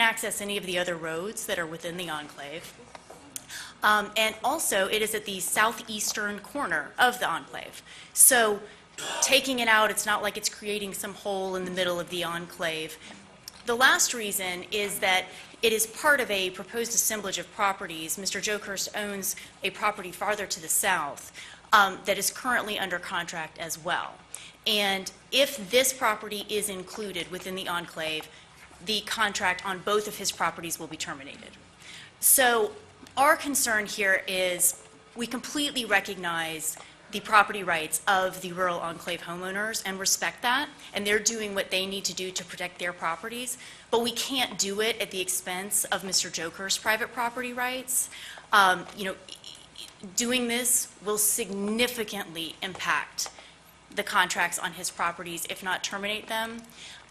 access any of the other roads that are within the enclave. And also, it is at the southeastern corner of the enclave. So taking it out, it's not like it's creating some hole in the middle of the enclave. The last reason is that it is part of a proposed assemblage of properties. Mr. Jokerst owns a property farther to the south that is currently under contract as well. And if this property is included within the enclave, the contract on both of his properties will be terminated. So our concern here is we completely recognize the property rights of the rural enclave homeowners and respect that, and they're doing what they need to do to protect their properties, but we can't do it at the expense of Mr. Joker's private property rights. Doing this will significantly impact the contracts on his properties, if not terminate them.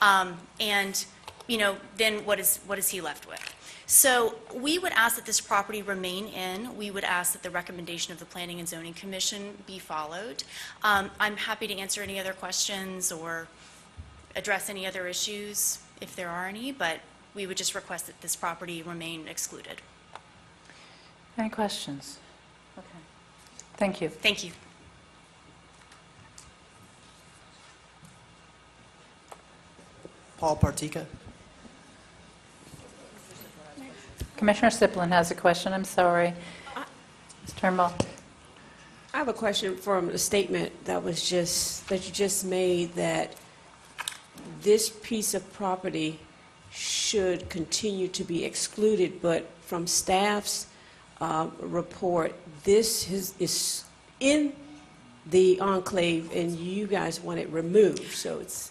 And then what is he left with? So we would ask that this property remain in. We would ask that the recommendation of the Planning and Zoning Commission be followed. I'm happy to answer any other questions or address any other issues if there are any, but we would just request that this property remain excluded. Any questions? Okay. Thank you. Thank you. Paul Partika. Commissioner Siplin has a question. I'm sorry. Ms. Turnbull. I have a question from the statement that you just made, that this piece of property should continue to be excluded, but from staff's report, this is in the enclave and you guys want it removed, so it's...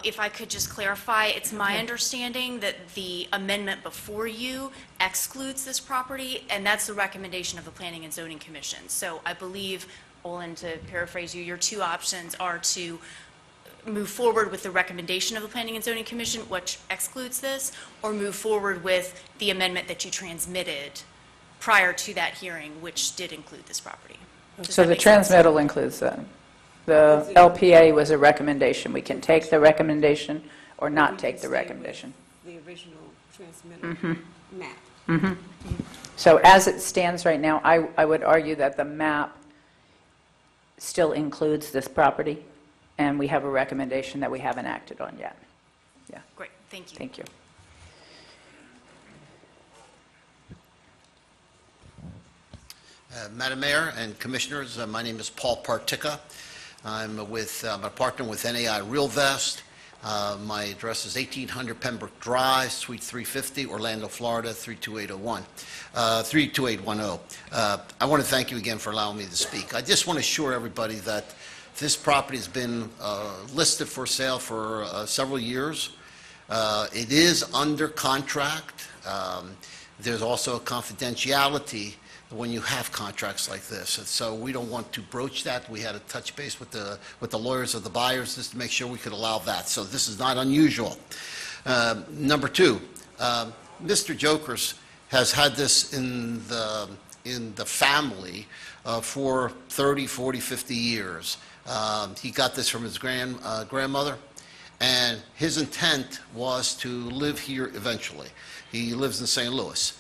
If I could just clarify, it's my understanding that the amendment before you excludes this property, and that's the recommendation of the Planning and Zoning Commission. So I believe, Olin, to paraphrase you, your two options are to move forward with the recommendation of the Planning and Zoning Commission, which excludes this, or move forward with the amendment that you transmitted prior to that hearing, which did include this property. So the transmittal includes that. The LPA was a recommendation. We can take the recommendation or not take the recommendation. The original transmittal map. So as it stands right now, I would argue that the map still includes this property, and we have a recommendation that we haven't acted on yet. Yeah. Great, thank you. Thank you. Madam Mayor and Commissioners, my name is Paul Partika. I'm a partner with NAI RealVest. My address is 1800 Pembroke Drive, Suite 350, Orlando, Florida, 32810. I want to thank you again for allowing me to speak. I just want to assure everybody that this property has been listed for sale for several years. It is under contract. There's also a confidentiality when you have contracts like this. And so we don't want to broach that. We had a touch base with the lawyers of the buyers just to make sure we could allow that. So this is not unusual. Number two, Mr. Jokerst has had this in the family for 30, 40, 50 years. He got this from his grandmother, and his intent was to live here eventually. He lives in St. Louis.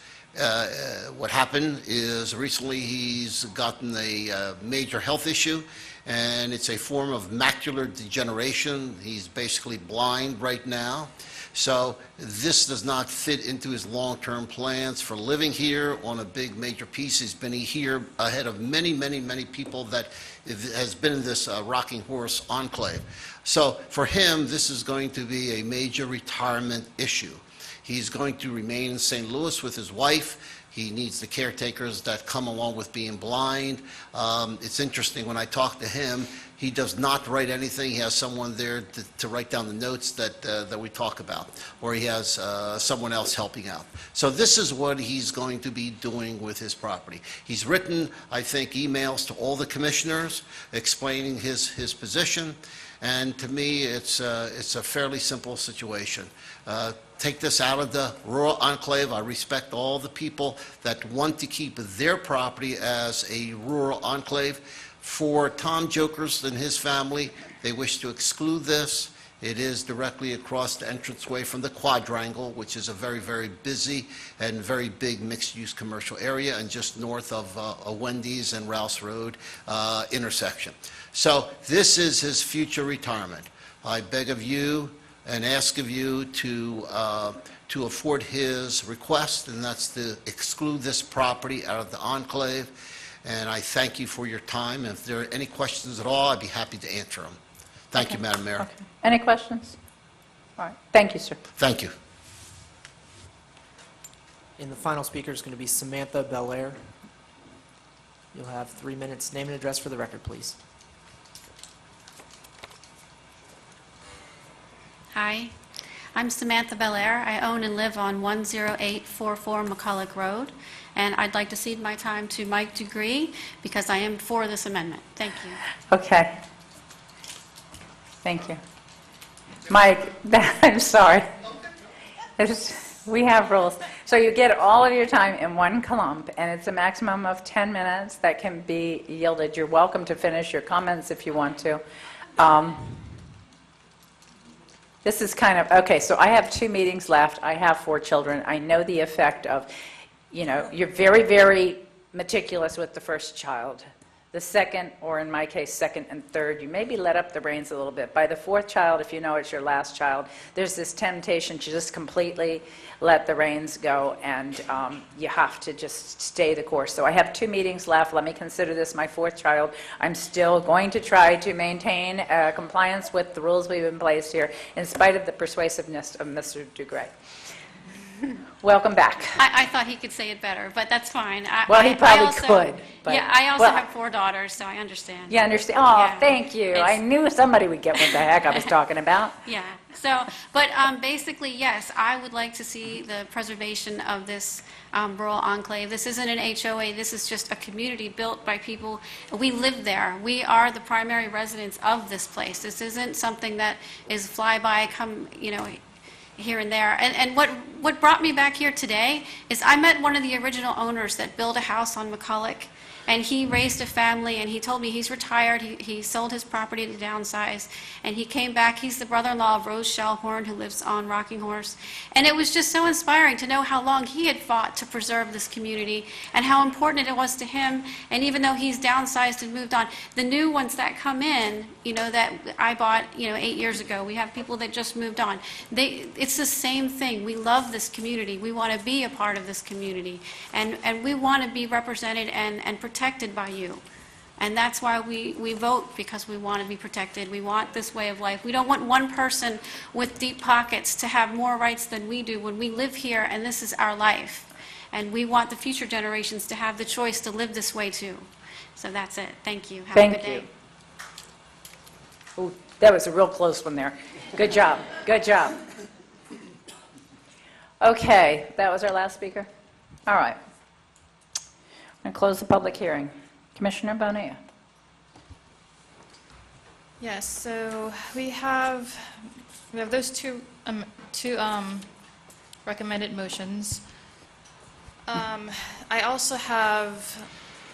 What happened is recently he's gotten a major health issue, and it's a form of macular degeneration. He's basically blind right now. So this does not fit into his long-term plans for living here on a big major piece. He's been here ahead of many, many, many people that has been in this rocking horse enclave. So for him, this is going to be a major retirement issue. He's going to remain in St. Louis with his wife. He needs the caretakers that come along with being blind. It's interesting, when I talk to him, he does not write anything. He has someone there to write down the notes that we talk about, or he has someone else helping out. So this is what he's going to be doing with his property. He's written, I think, emails to all the commissioners explaining his position, and to me, it's a fairly simple situation. Take this out of the rural enclave. I respect all the people that want to keep their property as a rural enclave. For Tom Jokerst and his family, they wish to exclude this, It is directly across the entranceway from the quadrangle, which is a very, very busy and very big mixed-use commercial area, and just north of a Wendy's and Rouse Road intersection. So this is his future retirement. I beg of you and ask of you to afford his request, and that's to exclude this property out of the enclave. And I thank you for your time. If there are any questions at all, I'd be happy to answer them. Thank you, Madam Mayor. Okay. Any questions? All right. Thank you, sir. Thank you. And the final speaker is going to be Samantha Belair. You'll have 3 minutes. Name and address for the record, please. Hi, I'm Samantha Belair. I own and live on 10844 McCulloch Road, and I'd like to cede my time to Mike Degree because I am for this amendment. Thank you. Okay. Thank you. Mike, I'm sorry. We have rules. So you get all of your time in one clump, and it's a maximum of 10 minutes that can be yielded. You're welcome to finish your comments if you want to. This is kind of, okay, so I have 2 meetings left. I have 4 children. I know the effect of, you're very, very meticulous with the first child. The second, or in my case, second and third, you maybe let up the reins a little bit. By the 4th child, if you know it's your last child, there's this temptation to just completely let the reins go, and you have to just stay the course. So I have 2 meetings left. Let me consider this my 4th child. I'm still going to try to maintain compliance with the rules we've in place here, in spite of the persuasiveness of Mr. Dugray. Welcome back. I thought he could say it better, but that's fine. Well, he probably could, but- Yeah, I also well, have 4 daughters, so I understand. You understand? Oh, Yeah. thank you. I It's- knew somebody would get what the heck I was talking about. Yeah, so, but basically, yes, I would like to see the preservation of this rural enclave. This isn't an HOA, this is just a community built by people. We live there. We are the primary residents of this place. This isn't something that is fly-by, come, here and there. And what brought me back here today is I met one of the original owners that built a house on McCulloch, and he raised a family, and he told me he's retired. He sold his property to downsize, and he came back. He's the brother-in-law of Rose Shellhorn, who lives on Rocking Horse. And it was just so inspiring to know how long he had fought to preserve this community and how important it was to him. And even though he's downsized and moved on, the new ones that come in, that I bought, 8 years ago, we have people that just moved on. It's the same thing. We love this community. We want to be a part of this community. And we want to be represented and protected by you. And that's why we vote, because we want to be protected. We want this way of life. We don't want one person with deep pockets to have more rights than we do when we live here and this is our life. And we want the future generations to have the choice to live this way too. So that's it. Thank you. Have a good Thank day. you. Ooh, that was a real close one there. Good job. Good job. Okay, that was our last speaker? All right. I'm going to close the public hearing. Commissioner Bonilla. Yes, so we have those two recommended motions. I also have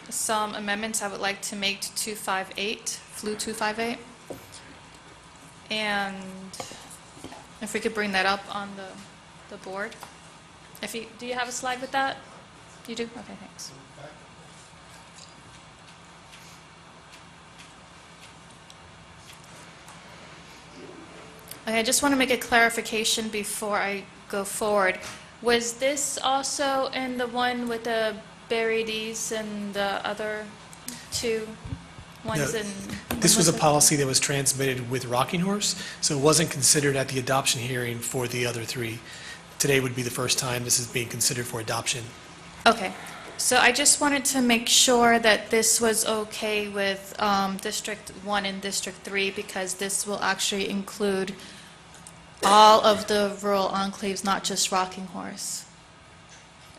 some amendments I would like to make to 258, FLU 258. And if we could bring that up on the board. Do you have a slide with that? You do? Okay, thanks. Okay, I just want to make a clarification before I go forward. Was this also in the one with the buried east and the other 2 ones No, in? This was a Melissa? policy that was transmitted with Rocking Horse, so it wasn't considered at the adoption hearing for the other 3. Today would be the first time this is being considered for adoption. Okay, so I just wanted to make sure that this was okay with District 1 and District 3, because this will actually include all of the rural enclaves, not just Rocking Horse.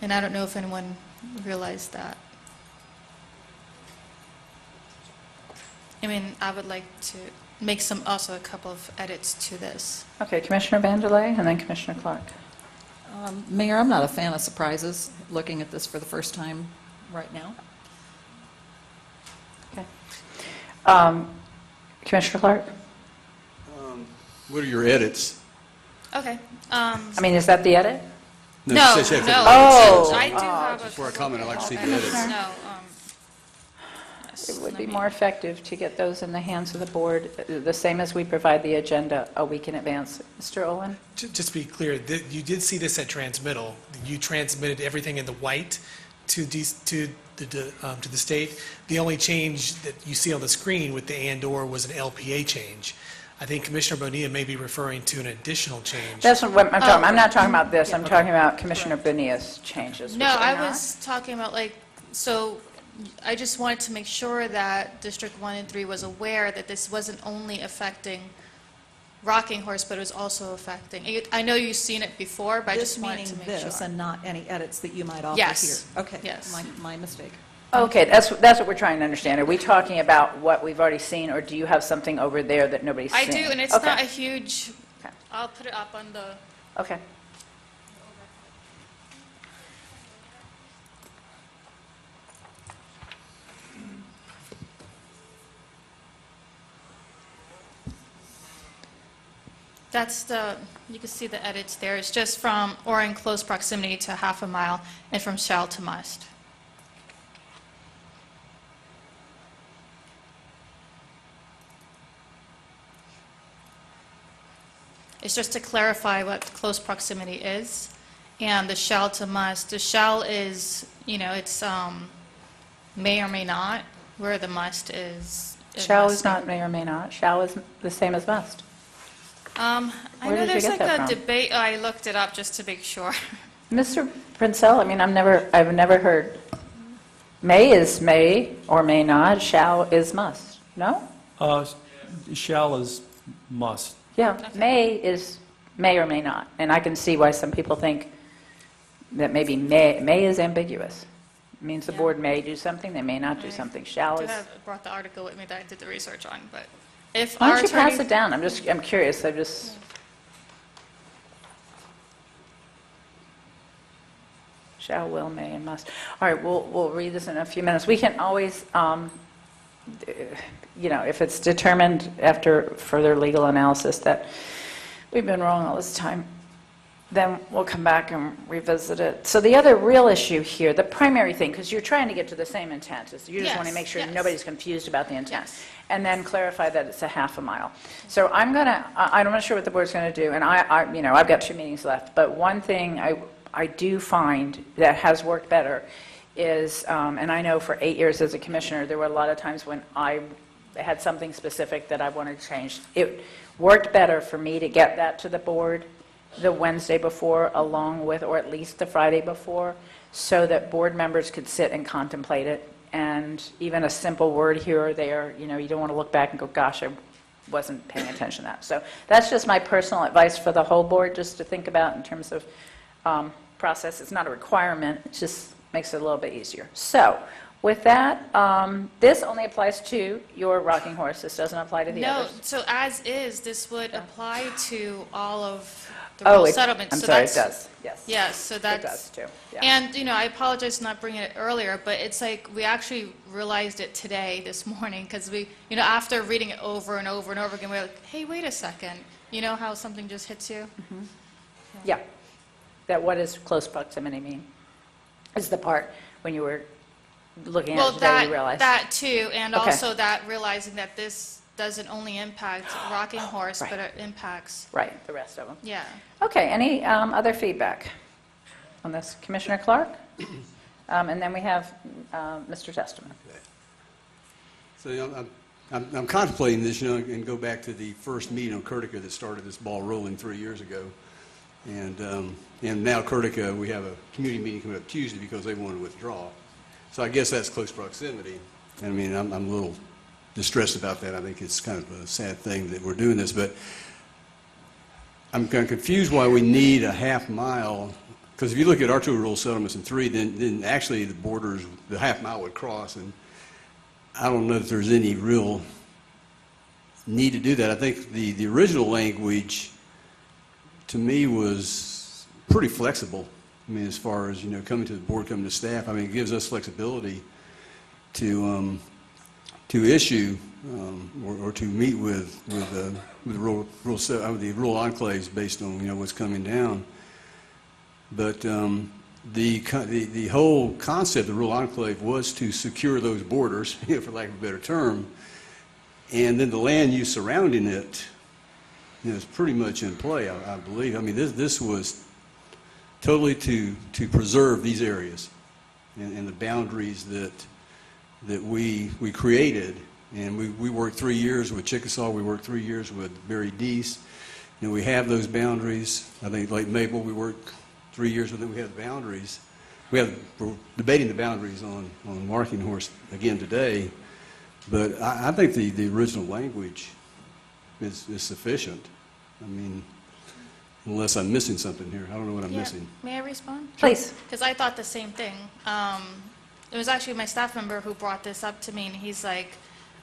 And I don't know if anyone realized that. I mean, I would like to make a couple of edits to this. Okay, Commissioner Vandelay, and then Commissioner Clark. Mayor, I'm not a fan of surprises, looking at this for the first time right now. Okay. Commissioner Clark? What are your edits? Okay. I mean, is that the edit? No, it says no. Oh. I do have a. Before I comment, I'd like to see the couple edits. edits. No, yes, It would let be me- more effective to get those in the hands of the board, the same as we provide the agenda a week in advance. Mr. Olin? Just to be clear, you did see this at transmittal. You transmitted everything in the white to the state. The only change that you see on the screen with the and/or was an LPA change. I think Commissioner Bonilla may be referring to an additional change. That's what I'm talking, I'm not talking about this, I'm talking about Commissioner Bonilla's changes. which No, are I not- was talking about so I just wanted to make sure that District 1 and 3 was aware that this wasn't only affecting Rocking Horse, but it was also affecting, I know you've seen it before, but I This just wanted to meaning make this sure. and not any edits that you might offer Yes. here? Okay. Yes. My mistake. Okay, that's what we're trying to understand. Are we talking about what we've already seen, or do you have something over there that nobody's I seen? do, and it's Okay. not a huge, Okay. I'll put it up on the, Okay. that's you can see the edits there. It's just from or in close proximity to half a mile and from shall to must. It's just to clarify what close proximity is, and the shall to must. The shall is, it's may or may not, where the must is. it Shall must is not may or may not. Shall is the same as must. I Where know did you there's get like that a from? debate, I looked it up just to make sure. Mr. Princell, I mean, I've never heard, may is may or may not, shall is must. No? Shall is must. Yeah, may is may or may not. And I can see why some people think that maybe may is ambiguous. It means the Yeah. board may do something, they may not do Right. something. Shall I is, brought the article with me that I did the research on, but if why our don't you pass attorney... it down? I'm curious, shall, will, may, and must. All right, we'll read this in a few minutes. We can always, if it's determined after further legal analysis that we've been wrong all this time, then we'll come back and revisit it. So the other real issue here, the primary thing, because you're trying to get to the same intent, is you just want to Yes, make sure yes. nobody's confused about the intent. Yes. And then clarify that it's a half a mile. So I'm not sure what the board's going to do, and I've got 2 meetings left, but one thing I do find that has worked better is, and I know for 8 years as a commissioner, there were a lot of times when I had something specific that I wanted to change. It worked better for me to get that to the board the Wednesday before, along with, or at least the Friday before, so that board members could sit and contemplate it. And even a simple word here or there, you don't want to look back and go, gosh, I wasn't paying attention to that. So that's just my personal advice for the whole board, just to think about in terms of process. It's not a requirement, it just makes it a little bit easier. So with that, this only applies to your Rocking Horse. This doesn't apply to the No, others. so as is, this would apply to all of the Oh, rural it- settlements. I'm So that's- does, yes. Yes, so It that's... does too, yeah. And, I apologize for not bringing it earlier, but it's like, we actually realized it today, this morning, because we, after reading it over and over and over again, we're like, hey, wait a second, you know how something just hits you? Yeah. That what does close proximity mean? Is the part when you were looking at Well, it today, you realized? that too, and Okay. also that realizing that this doesn't only impact Rocking Horse, Right. but it impacts, Right, the rest of them. yeah. Okay, any other feedback on this? Commissioner Clark? And then we have Mr. Testament. So I'm contemplating this, and go back to the first meeting on Curtica that started this ball rolling 3 years ago. And now Curtica, we have a community meeting coming up Tuesday because they want to withdraw. So I guess that's close proximity. I mean, I'm a little distressed about that. I think it's kind of a sad thing that we're doing this, but I'm kind of confused why we need a half mile, because if you look at our 2 rural settlements in 3, then actually the borders, the half mile would cross, and I don't know if there's any real need to do that. I think the original language, to me, was pretty flexible. I mean, as far as, coming to the board, coming to staff, I mean, it gives us flexibility to issue or to meet with the rural enclaves based on, you know, what's coming down. But the whole concept of rural enclave was to secure those borders, you know, for lack of a better term, and then the land use surrounding it, you know, is pretty much in play, I believe. I mean, this was totally to preserve these areas and the boundaries that we created. And we worked 3 years with Chickasaw, we worked 3 years with Barry Deese. You know, we have those boundaries. I think like Maple, we worked 3 years with them, we have the boundaries. We're debating the boundaries on Marking Horse again today. But I think the original language is sufficient. I mean, unless I'm missing something here. I don't know what I'm missing. May I respond? Please. Because I thought the same thing. It was actually my staff member who brought this up to me, and he's like,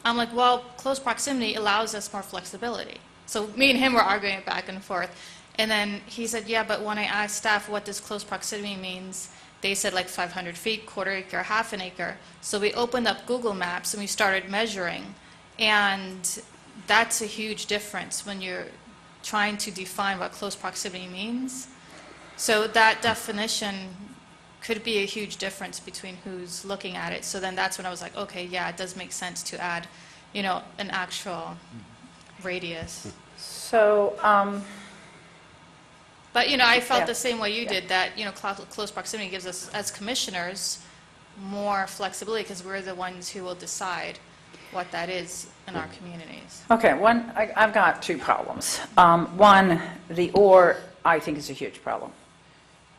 I'm like, well, close proximity allows us more flexibility. So me and him were arguing it back and forth. And then he said, yeah, but when I asked staff what does close proximity means, they said like 500 feet, quarter acre, half an acre. So we opened up Google Maps and we started measuring. And that's a huge difference when you're trying to define what close proximity means. So that definition could be a huge difference between who's looking at it. So then that's when I was like, okay, yeah, it does make sense to add, you know, an actual radius. So, But, you know, I felt Yeah. the same way you did, that, you know, close proximity gives us, as commissioners, more flexibility because we're the ones who will decide what that is in our communities. okay, I've got two problems. One, the or, I think, is a huge problem.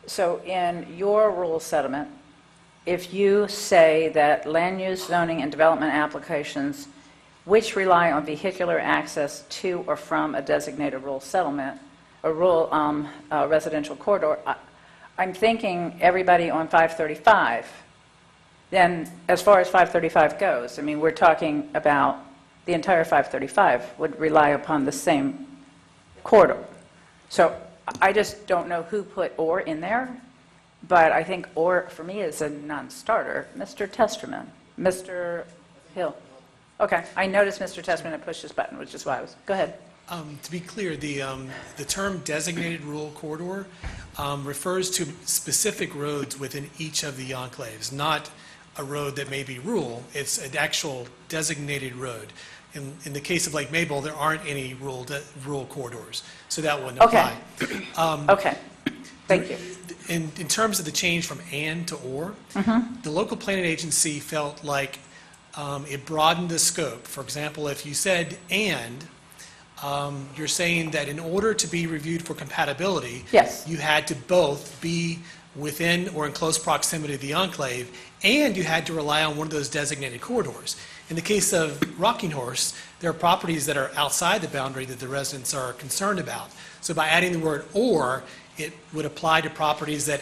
So in your rural settlement, if you say that land use, zoning, and development applications which rely on vehicular access to or from a designated rural settlement, a rural residential corridor, I'm thinking everybody on 535. Then, as far as 535 goes, I mean, we're talking about the entire 535 would rely upon the same corridor. So I just don't know who put or in there, but I think or, for me, is a non-starter. Mr. Testerman, Mr. Hill. Okay, I noticed Mr. Testerman had pushed his button, which is why I was, go ahead. To be clear, the term designated rural corridor refers to specific roads within each of the enclaves, not a road that may be rural. It's an actual designated road. In the case of Lake Mabel, there aren't any rural corridors, so that wouldn't apply. Okay, thank you. In terms of the change from and to or, the local planning agency felt like it broadened the scope. For example, if you said and, you're saying that in order to be reviewed for compatibility, Yes. you had to both be within or in close proximity to the enclave, and you had to rely on one of those designated corridors. In the case of Rocking Horse, there are properties that are outside the boundary that the residents are concerned about. So by adding the word or, it would apply to properties that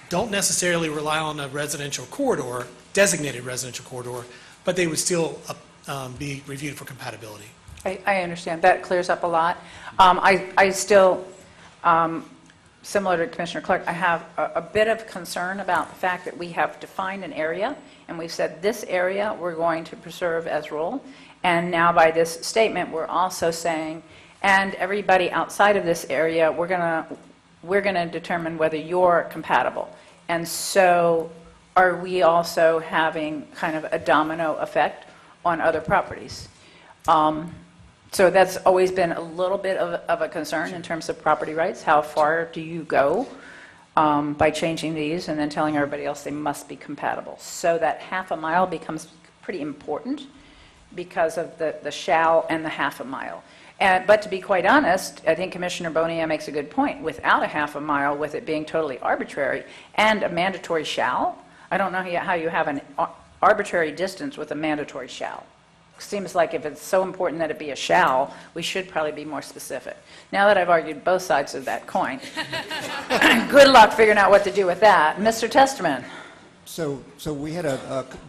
don't necessarily rely on a residential corridor, designated residential corridor, but they would still be reviewed for compatibility. I understand. That clears up a lot. I still, similar to Commissioner Clark, I have a bit of concern about the fact that we have defined an area, and we've said this area we're going to preserve as rural. And now by this statement, we're also saying, and everybody outside of this area, we're going to determine whether you're compatible. And so are we also having kind of a domino effect on other properties? So that's always been a little bit of a concern in terms of property rights. How far do you go by changing these and then telling everybody else they must be compatible? So that half a mile becomes pretty important because of the shall and the half a mile. But to be quite honest, I think Commissioner Bonilla makes a good point. Without a half a mile, with it being totally arbitrary and a mandatory shall, I don't know how you have an arbitrary distance with a mandatory shall. Seems like if it's so important that it be a shall, we should probably be more specific. Now that I've argued both sides of that coin, good luck figuring out what to do with that. Mr. Testerman. So we had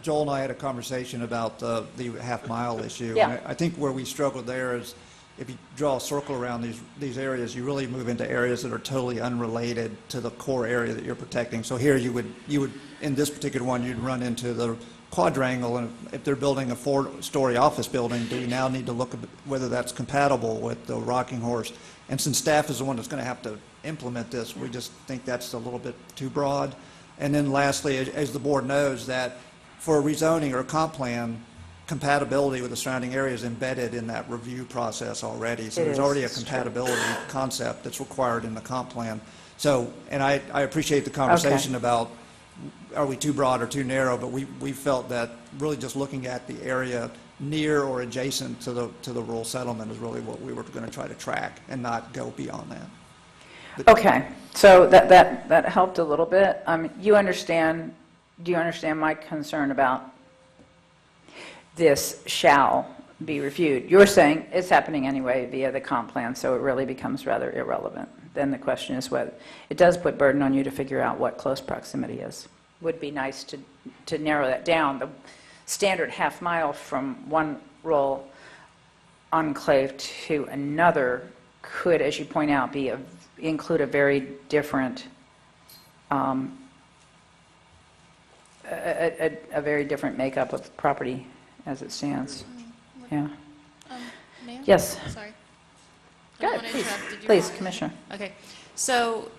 Joel and I had a conversation about the half-mile issue. Yeah. And I think where we struggled there is if you draw a circle around these areas, you really move into areas that are totally unrelated to the core area that you're protecting. So here you would in this particular one, you'd run into the quadrangle, and if they're building a 4-story office building, do we now need to look at whether that's compatible with the Rocking Horse? And since staff is the one that's going to have to implement this, we just think that's a little bit too broad. And then lastly, as the board knows, that for a rezoning or a comp plan, compatibility with the surrounding area is embedded in that review process already. So there's already a compatibility concept that's required in the comp plan. So, and I appreciate the conversation about are we too broad or too narrow, but we felt that really just looking at the area near or adjacent to the rural settlement is really what we were going to try to track and not go beyond that. Okay, so that helped a little bit. Do you understand my concern about this shall be reviewed? You're saying it's happening anyway via the comp plan, so it really becomes rather irrelevant. Then the question is whether, it does put burden on you to figure out what close proximity is. Would be nice to narrow that down. The standard half mile from one rural enclave to another could, as you point out, include a very different a very different makeup of property as it stands. Yeah. Ma'am? Yes. Sorry. Go I ahead, don't wanna please. interrupt. Did you Please, want- Commissioner. Okay, so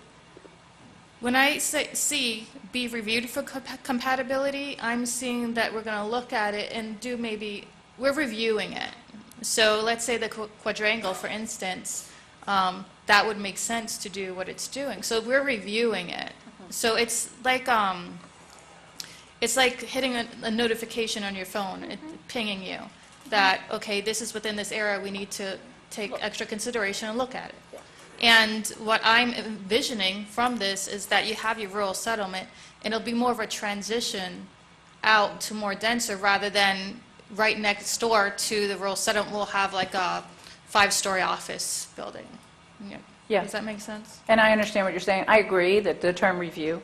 when I see be reviewed for compatibility, I'm seeing that we're going to look at it and we're reviewing it. So let's say the quadrangle, for instance, that would make sense to do what it's doing. So we're reviewing it. So it's like hitting a notification on your phone, pinging you that, okay, this is within this area, we need to take extra consideration and look at it. And what I'm envisioning from this is that you have your rural settlement, and it'll be more of a transition out to more denser rather than right next door to the rural settlement, we'll have like a 5-story office building. Yeah. Does that make sense? And I understand what you're saying. I agree that the term review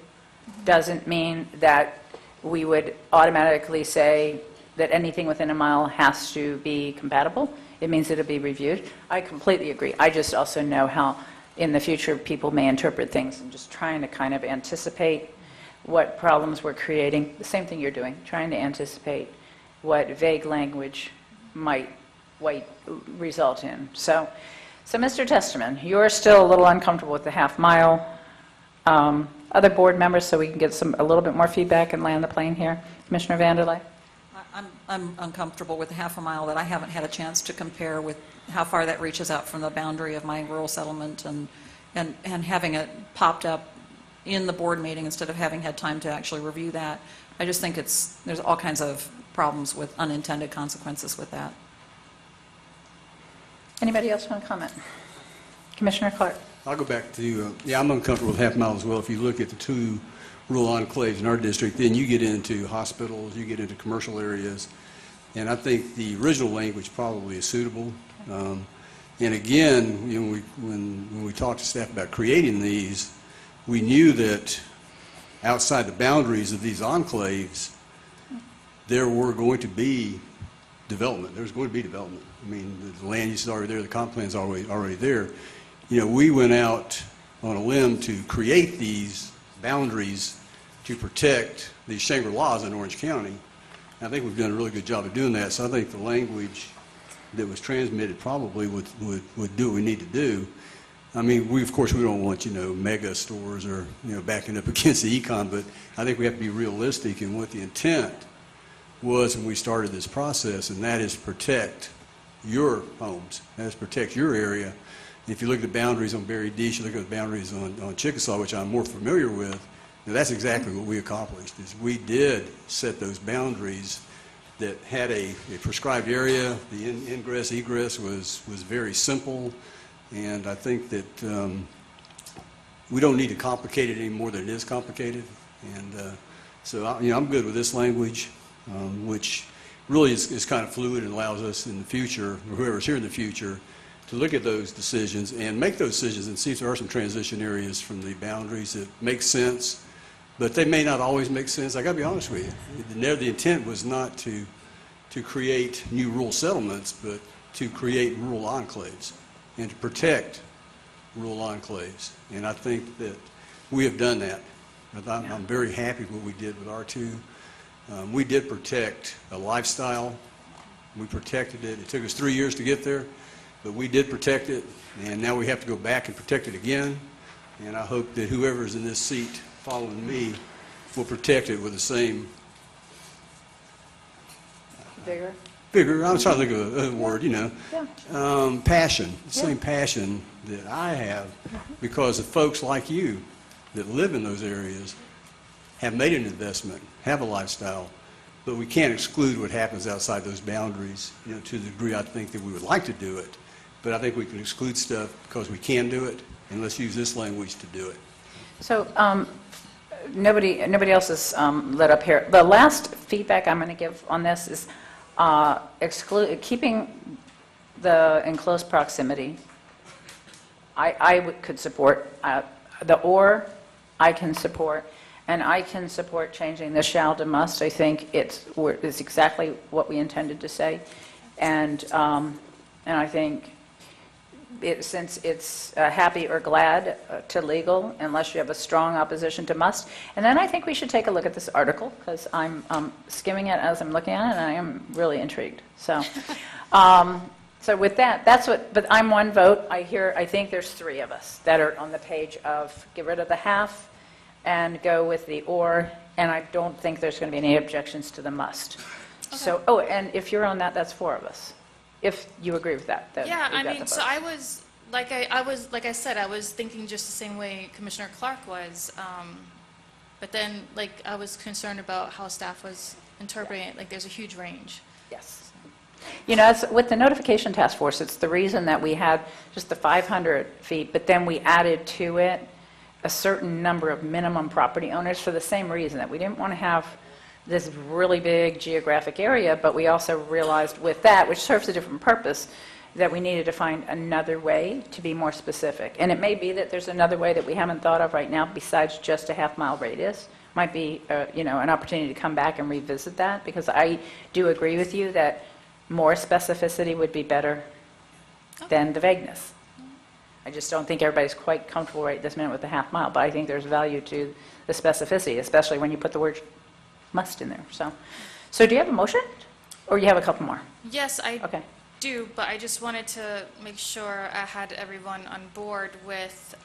doesn't mean that we would automatically say that anything within a mile has to be compatible. It means it'll be reviewed. I completely agree. I just also know how in the future people may interpret things, and just trying to kind of anticipate what problems we're creating. The same thing you're doing, trying to anticipate what vague language might result in. So Mr. Testerman, you're still a little uncomfortable with the half mile. Other board members, so we can get a little bit more feedback and land the plane here. Commissioner Vanderlei? I'm uncomfortable with the half a mile, that I haven't had a chance to compare with how far that reaches out from the boundary of my rural settlement, and having it popped up in the board meeting instead of having had time to actually review that. I just think there's all kinds of problems with unintended consequences with that. Anybody else want to comment? Commissioner Clark? I'll go back to, I'm uncomfortable with half mile as well. If you look at the 2 rural enclaves in our district, then you get into hospitals, you get into commercial areas, and I think the original language probably is suitable. And again, when we talked to staff about creating these, we knew that outside the boundaries of these enclaves, there were going to be development. There's going to be development. I mean, the land use is already there, the comp plan is already there. We went out on a limb to create these boundaries to protect these Shangri-Las in Orange County. I think we've done a really good job of doing that, so I think the language that was transmitted probably would do what we need to do. I mean, of course, we don't want, mega stores or, backing up against the econ, but I think we have to be realistic in what the intent was when we started this process, and that is protect your homes, that is protect your area. And if you look at the boundaries on Berry Deesh, you look at the boundaries on Chickasaw, which I'm more familiar with, that's exactly what we accomplished, is we did set those boundaries that had a prescribed area. The ingress, egress was very simple, and I think that we don't need to complicate it any more than it is complicated. And so, I'm good with this language, which really is kind of fluid and allows us in the future, or whoever's here in the future, to look at those decisions and make those decisions and see if there are some transition areas from the boundaries that make sense, but they may not always make sense. I got to be honest with you. The intent was not to create new rural settlements, but to create rural enclaves and to protect rural enclaves. And I think that we have done that. I'm very happy with what we did with R2. We did protect a lifestyle. We protected it. It took us 3 years to get there, but we did protect it, and now we have to go back and protect it again. And I hope that whoever's in this seat following me will protect it with the same vigor. I was trying to think of a word, passion, the same passion that I have, because of folks like you that live in those areas have made an investment, have a lifestyle, but we can't exclude what happens outside those boundaries, to the degree I think that we would like to do it. But I think we can exclude stuff because we can do it, and let's use this language to do it. So nobody else is lit up here. The last feedback I'm going to give on this is keeping the enclosed proximity. Could support the or. I can support, and I can support changing the shall to must. I think it's exactly what we intended to say, and I think since it's happy or glad to legal, unless you have a strong opposition to must. And then I think we should take a look at this article, because I'm skimming it as I'm looking at it, and I am really intrigued. So, so with that, but I'm one vote. I think there's 3 of us that are on the page of get rid of the half and go with the or, and I don't think there's going to be any objections to the must. Okay. So, and if you're on that, that's 4 of us. If you agree with that, then Yeah, we've I got mean, the so vote. like I said, I was thinking just the same way Commissioner Clark was, but then, I was concerned about how staff was interpreting it, there's a huge range. Yes. With the notification task force, it's the reason that we had just the 500 feet, but then we added to it a certain number of minimum property owners for the same reason, that we didn't want to have this really big geographic area, but we also realized with that, which serves a different purpose, that we needed to find another way to be more specific. And it may be that there's another way that we haven't thought of right now besides just a half-mile radius. Might be, an opportunity to come back and revisit that, because I do agree with you that more specificity would be better than the vagueness. I just don't think everybody's quite comfortable right this minute with the half-mile, but I think there's value to the specificity, especially when you put the word must in there. So do you have a motion, or you have a couple more? Yes, I Okay. do, but I just wanted to make sure I had everyone on board with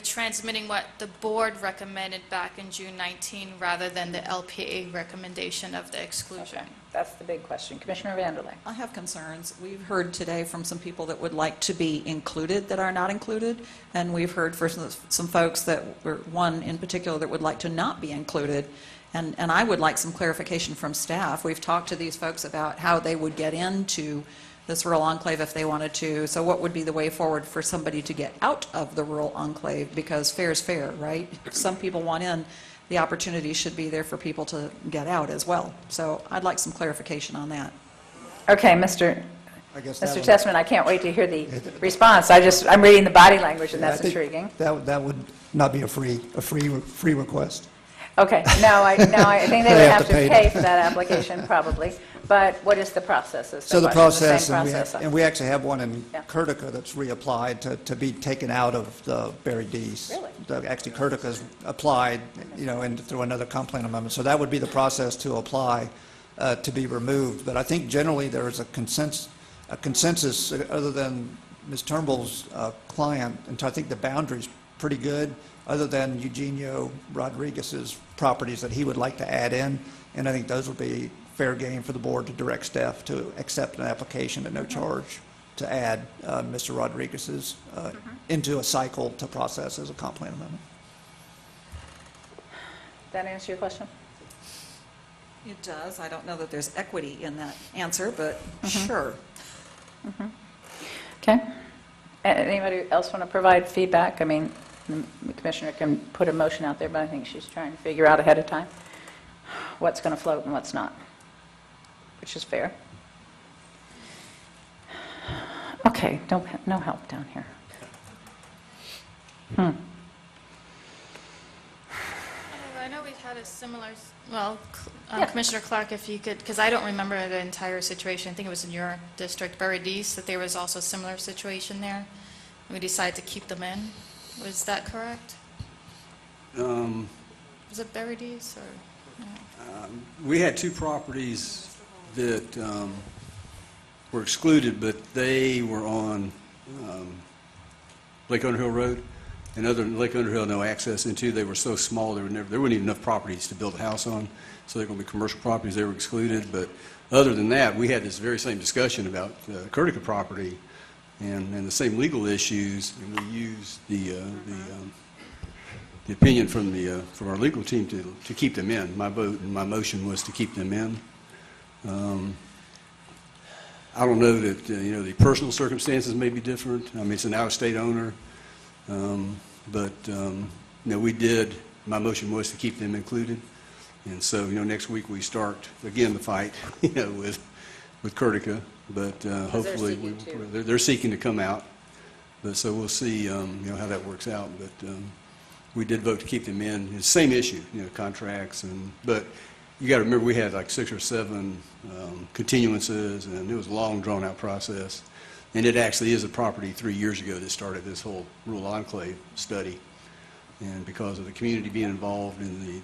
transmitting what the board recommended back in June 19 rather than the LPA recommendation of the exclusion. Okay. That's the big question. Commissioner Vanderlei. I have concerns. We've heard today from some people that would like to be included that are not included, and we've heard from some folks that were, one in particular, that would like to not be included, and I would like some clarification from staff. We've talked to these folks about how they would get into this rural enclave if they wanted to, so what would be the way forward for somebody to get out of the rural enclave, because fair is fair, right? If some people want in, the opportunity should be there for people to get out as well. So I'd like some clarification on that. Okay, Mr. guess that would- Testman, I can't wait to hear the response. I'm reading the body language, and Yeah, I that's think intriguing. That would not be a free request. Okay, no, I think they They would have have to to pay pay for that application, probably. But what is the process? Is So the question. process, Same and process. we actually have one in Yeah. Curtica that's reapplied to be taken out of the Barry D's. Really? Actually, Curtica's applied, and through another complaint amendment. So that would be the process to apply to be removed. But I think generally there is a consensus, other than Ms. Turnbull's client, and so I think the boundary's pretty good, other than Eugenio Rodriguez's properties that he would like to add in. And I think those would be fair game for the board to direct staff to accept an application at no charge to add Mr. Rodriguez's into a cycle to process as a complaint amendment. That answer your question? It does. I don't know that there's equity in that answer, but sure. Okay. Anybody else want to provide feedback? I mean, the commissioner can put a motion out there, but I think she's trying to figure out ahead of time what's going to float and what's not, which is fair. Okay, no help down here. I know we've had a similar, Commissioner Clark, if you could, because I don't remember the entire situation. I think it was in your district, Barry D's, that there was also a similar situation there. We decided to keep them in. Was that correct? Was it Barry D's or? We had two properties that were excluded, but they were on Lake Underhill Road. And other than Lake Underhill, no access into. They were so small, there weren't even enough properties to build a house on. So they're going to be commercial properties. They were excluded. But other than that, we had this very same discussion about Curtica property and the same legal issues. And we used the opinion from our legal team to keep them in. My vote and my motion was to keep them in. I don't know that the personal circumstances may be different. I mean, it's an out-of-state owner, but we did. My motion was to keep them included, and so next week we start again the fight with Curtica, but hopefully they're seeking to come out. But so we'll see how that works out. But we did vote to keep them in. It's the same issue, contracts, but you got to remember we had like 6 or 7 continuances, and it was a long, drawn-out process. And it actually is a property 3 years ago that started this whole rural enclave study. And because of the community being involved and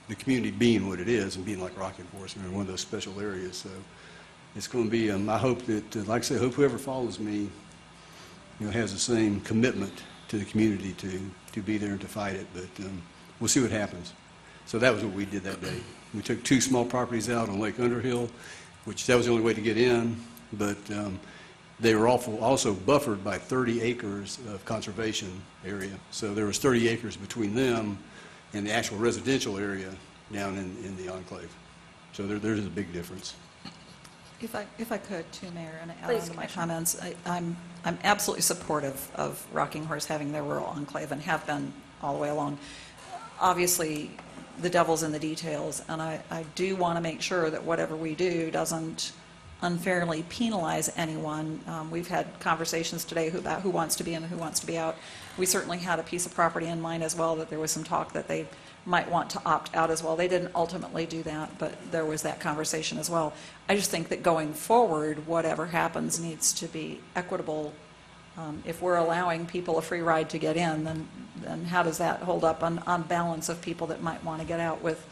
the community being what it is and being like Rocking Horse, one of those special areas. So it's going to be, I hope that, like I say, I hope whoever follows me, has the same commitment to the community to be there and to fight it. But we'll see what happens. So that was what we did that day. We took 2 small properties out on Lake Underhill, which that was the only way to get in, but they were also buffered by 30 acres of conservation area. So there was 30 acres between them and the actual residential area down in the enclave. So there's a big difference. If I could, too, Mayor, and add Please, on to my Commissioner. comments, I'm absolutely supportive of Rocking Horse having their rural enclave and have been all the way along. Obviously, the devil's in the details, and I do want to make sure that whatever we do doesn't unfairly penalize anyone. We've had conversations today about who wants to be in and who wants to be out. We certainly had a piece of property in mind as well that there was some talk that they might want to opt out as well. They didn't ultimately do that, but there was that conversation as well. I just think that going forward, whatever happens needs to be equitable. If we're allowing people a free ride to get in, then how does that hold up on balance of people that might want to get out with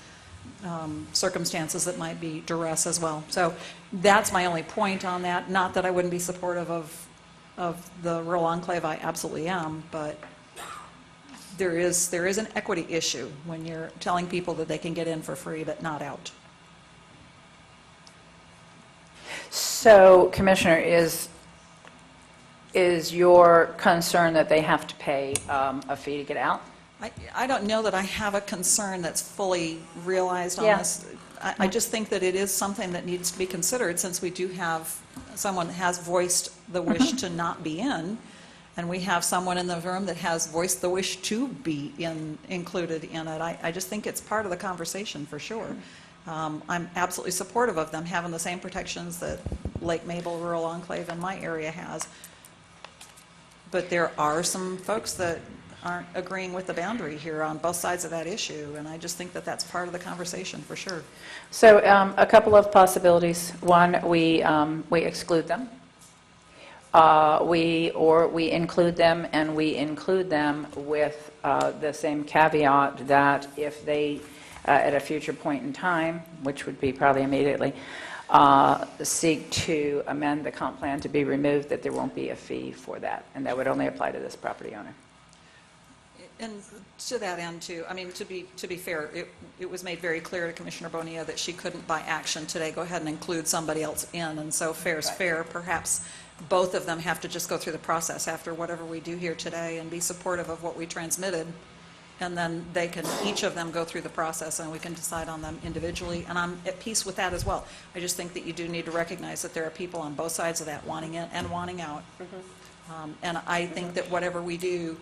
circumstances that might be duress as well? So that's my only point on that. Not that I wouldn't be supportive of the rural enclave, I absolutely am, but there is an equity issue when you're telling people that they can get in for free but not out. So, Commissioner, is your concern that they have to pay a fee to get out? I don't know that I have a concern that's fully realized on Yeah. this. I just think that it is something that needs to be considered, since we do have someone that has voiced the wish to not be in, and we have someone in the room that has voiced the wish to be included in it. I just think it's part of the conversation for sure. I'm absolutely supportive of them having the same protections that Lake Mabel Rural Enclave in my area has. But there are some folks that aren't agreeing with the boundary here on both sides of that issue, and I just think that that's part of the conversation for sure. So a couple of possibilities. One, we exclude them. We include them, and we include them with the same caveat that if they, at a future point in time, which would be probably immediately, seek to amend the comp plan to be removed, that there won't be a fee for that, and that would only apply to this property owner. And to that end, too, I mean, to be fair, it was made very clear to Commissioner Bonilla that she couldn't, by action today, go ahead and include somebody else in, and so fair is fair. Perhaps both of them have to just go through the process after whatever we do here today and be supportive of what we transmitted, and then they can, each of them, go through the process, and we can decide on them individually, and I'm at peace with that as well. I just think that you do need to recognize that there are people on both sides of that wanting in and wanting out. And I think that whatever we do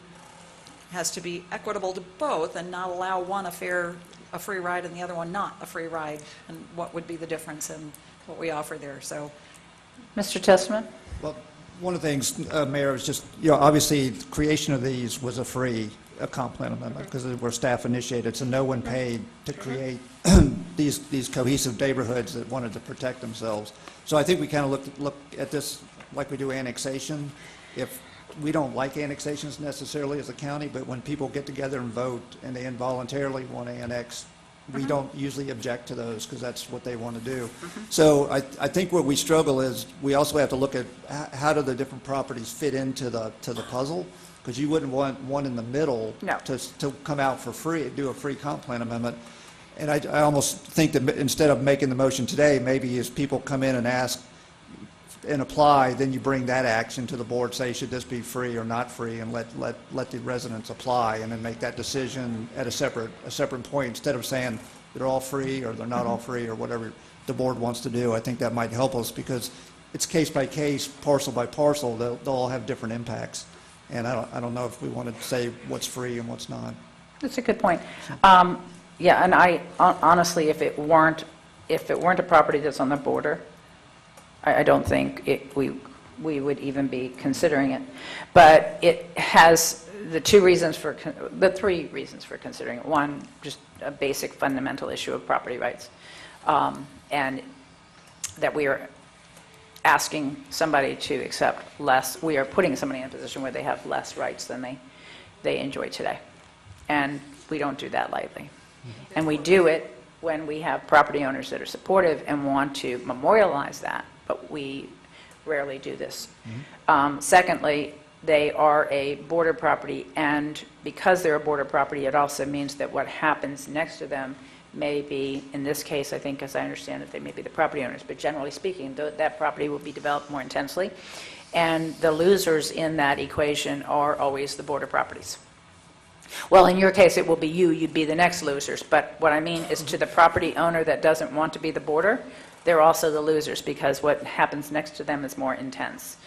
has to be equitable to both and not allow one a free ride and the other one not a free ride, and what would be the difference in what we offer there. So, Mr. Testament? Well, one of the things, Mayor, is just, obviously, the creation of these was a comp plan amendment, because they were staff initiated, so no one paid to create these cohesive neighborhoods that wanted to protect themselves. So I think we kind of look at this like we do annexation. If we don't like annexations necessarily as a county, but when people get together and vote and they involuntarily want to annex we don't usually object to those because that's what they want to do. So I think where we struggle is we also have to look at how do the different properties fit into the puzzle, because you wouldn't want one in the middle No. to come out for free, do a free comp plan amendment. And I almost think that instead of making the motion today, maybe as people come in and ask and apply, then you bring that action to the board, say, should this be free or not free, and let the residents apply, and then make that decision at a separate point, instead of saying they're all free or they're not all free or whatever the board wants to do. I think that might help us, because it's case by case, parcel by parcel, they'll all have different impacts. And I don't know if we want to say what's free and what's not. That's a good point. Yeah, and I honestly, if it weren't a property that's on the border, I don't think we would even be considering it. But it has the three reasons for considering it. One, just a basic fundamental issue of property rights, and that we are asking somebody to accept less. We are putting somebody in a position where they have less rights than they enjoy today, and we don't do that lightly. And we do it when we have property owners that are supportive and want to memorialize that, but we rarely do this. Secondly, they are a border property, and because they're a border property, it also means that what happens next to them may be, in this case, I think, as I understand it, they may be the property owners, but generally speaking, that property will be developed more intensely, and the losers in that equation are always the border properties. Well, in your case, it will be you'd be the next losers, but what I mean is to the property owner that doesn't want to be the border, they're also the losers, because what happens next to them is more intense.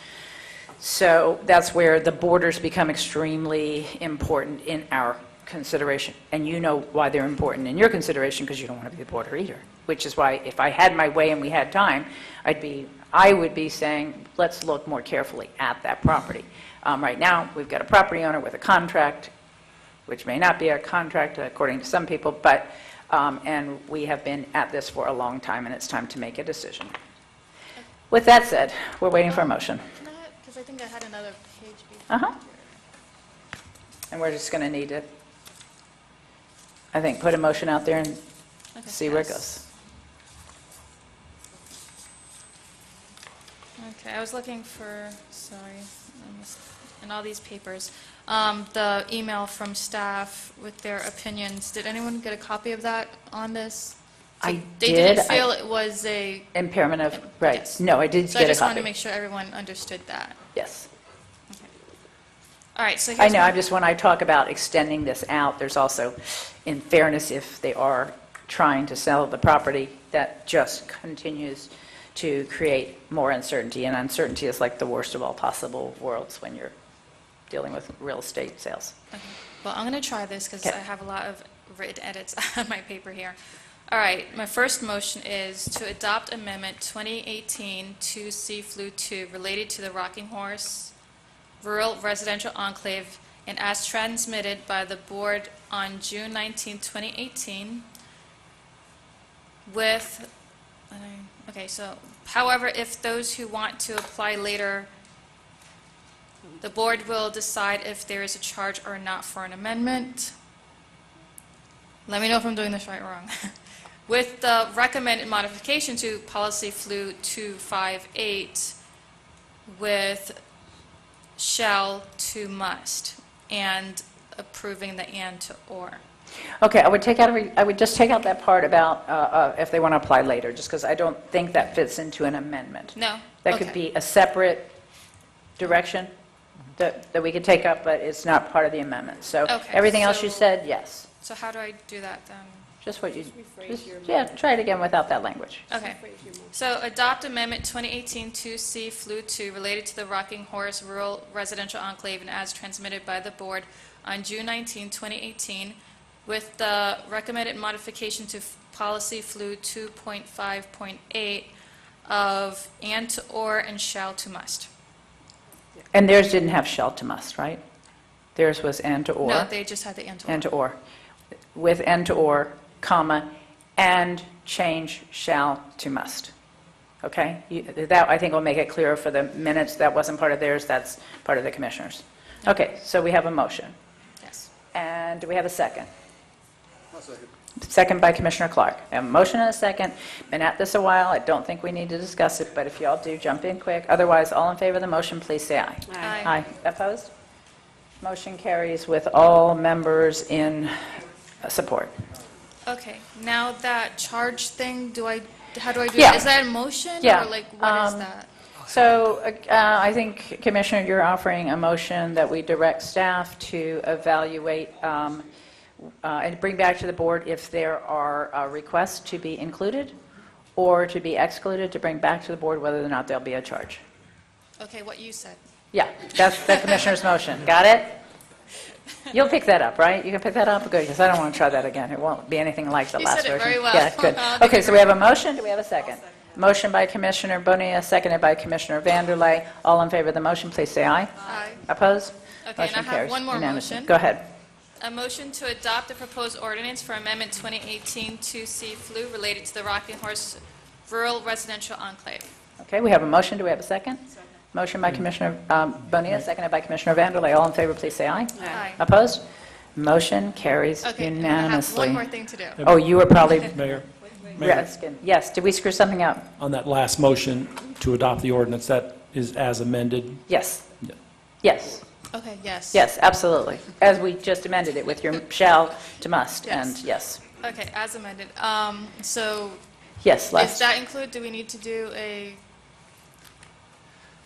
So that's where the borders become extremely important in our consideration. And you know why they're important in your consideration, because you don't want to be the border either, which is why if I had my way and we had time, I would be saying, let's look more carefully at that property. Right now, we've got a property owner with a contract, which may not be a contract according to some people, but, and we have been at this for a long time, and it's time to make a decision. With that said, we're waiting for a motion. Because I think I had another page before. And we're just going to need to, I think, put a motion out there and see where it goes. Okay, I was looking for, sorry, in all these papers, the email from staff with their opinions. Did anyone get a copy of that on this? So I they did. didn't feel it was a... Impairment of rights. Yes. No, I did So get a I just wanted copy. to make sure everyone understood that. Yes. All right, so I here's know, my- I'm just, when I talk about extending this out, there's also, in fairness, if they are trying to sell the property, that just continues to create more uncertainty, and uncertainty is like the worst of all possible worlds when you're dealing with real estate sales. Okay. Well, I'm going to try this because Okay. I have a lot of written edits on my paper here. All right, my first motion is to adopt Amendment 2018 to C-Flu 2 related to the Rocking Horse Rural Residential Enclave, and as transmitted by the board on June 19, 2018, with, okay, so, however, if those who want to apply later, the board will decide if there is a charge or not for an amendment. Let me know if I'm doing this right or wrong. With the recommended modification to Policy Flu 258 with shall to must, and approving the and to or. Okay, I would just take out that part about if they want to apply later, just because I don't think that fits into an amendment. No? That could Okay. be a separate direction that we could take up, but it's not part of the amendment. So Okay, everything else you so- said, yes. So how do I do that then? Just what you, rephrase your yeah, try it again without that language. Okay. So adopt Amendment 2018 2C Flu 2 related to the Rocking Horse Rural Residential Enclave and as transmitted by the board on June 19, 2018, with the recommended modification to Policy Flu 2.5.8 of and to or and shall to must. And theirs didn't have shall to must, right? Theirs was and to or. No, they just had the and to or. And to or. With and to or, comma, and change shall to must. Okay? That, I think, will make it clearer for the minutes. That wasn't part of theirs, that's part of the commissioners. Okay, so we have a motion. Yes. And do we have a second? Second by Commissioner Clark. I have a motion and a second. Been at this a while. I don't think we need to discuss it, but if y'all do, jump in quick. Otherwise, all in favor of the motion, please say aye. Aye. Aye. Opposed? Motion carries with all members in support. Okay, now that charge thing, how do I do Yeah. it? Is that a motion? Yeah. Or like, what is that? So I think, Commissioner, you're offering a motion that we direct staff to evaluate and bring back to the board if there are requests to be included or to be excluded, to bring back to the board whether or not there'll be a charge. Okay, what you said. Yeah, that's the Commissioner's motion. Got it? You'll pick that up, right? You can pick that up? Good, because I don't want to try that again. It won't be anything like the You last said it version. very well. Yeah, good. Thank Okay, you so we very have a motion. Do we have a second? Motion by Commissioner Bonilla, seconded by Commissioner Vanderlei. All in favor of the motion, please say aye. Aye. Opposed? Okay, and Motion I have carries one more unanimously. motion. Go ahead. A motion to adopt the proposed ordinance for Amendment 2018 2C flu related to the Rocking Horse Rural Residential Enclave. Okay, we have a motion. Do we have a second? Motion by Commissioner Bonilla, seconded by Commissioner Vanderlei. All in favor, please say aye. Aye. Opposed? Motion carries Okay, and I have unanimously. one more thing to do. Oh, you were probably Mayor, asking. Yes, did we screw something up? on that last motion to adopt the ordinance, that is as amended. Yes. Yeah. Yes. Okay, yes. Yes, absolutely. As we just amended it with your shall to must, and yes. Okay, as amended. So Yes, does last. that include, do we need to do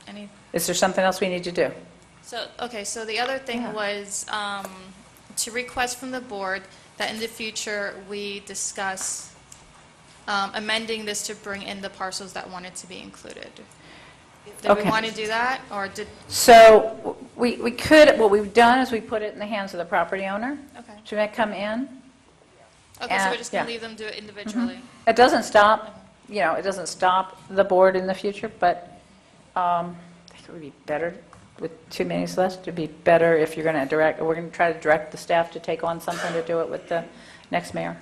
any, Is there something else we need to do? so, okay, so the other thing Yeah. was to request from the board that in the future we discuss amending this to bring in the parcels that wanted to be included. Did we Okay. want to do that, or did, So we could, what we've done is we put it in the hands of the property owner okay. to come in. Okay, so we're just going yeah. to leave them do it individually? It doesn't stop, it doesn't stop the board in the future, but I think it would be better with 2 meetings left, it'd be better if you're going to we're going to try to direct the staff to take on something to do it with the next mayor.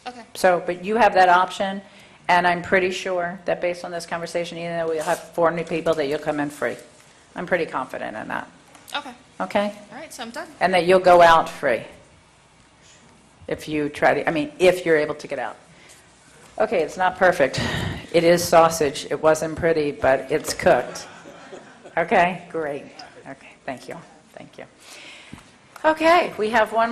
Okay, So, but you have that option, and I'm pretty sure that based on this conversation, even though we'll have 4 new people, that you'll come in free. I'm pretty confident in that, okay. okay? All right, so I'm done. And that you'll go out free if you try to, if you're able to get out. Okay, it's not perfect. It is sausage. It wasn't pretty, but it's cooked. Okay, great. Okay, thank you. Thank you. Okay, we have one more.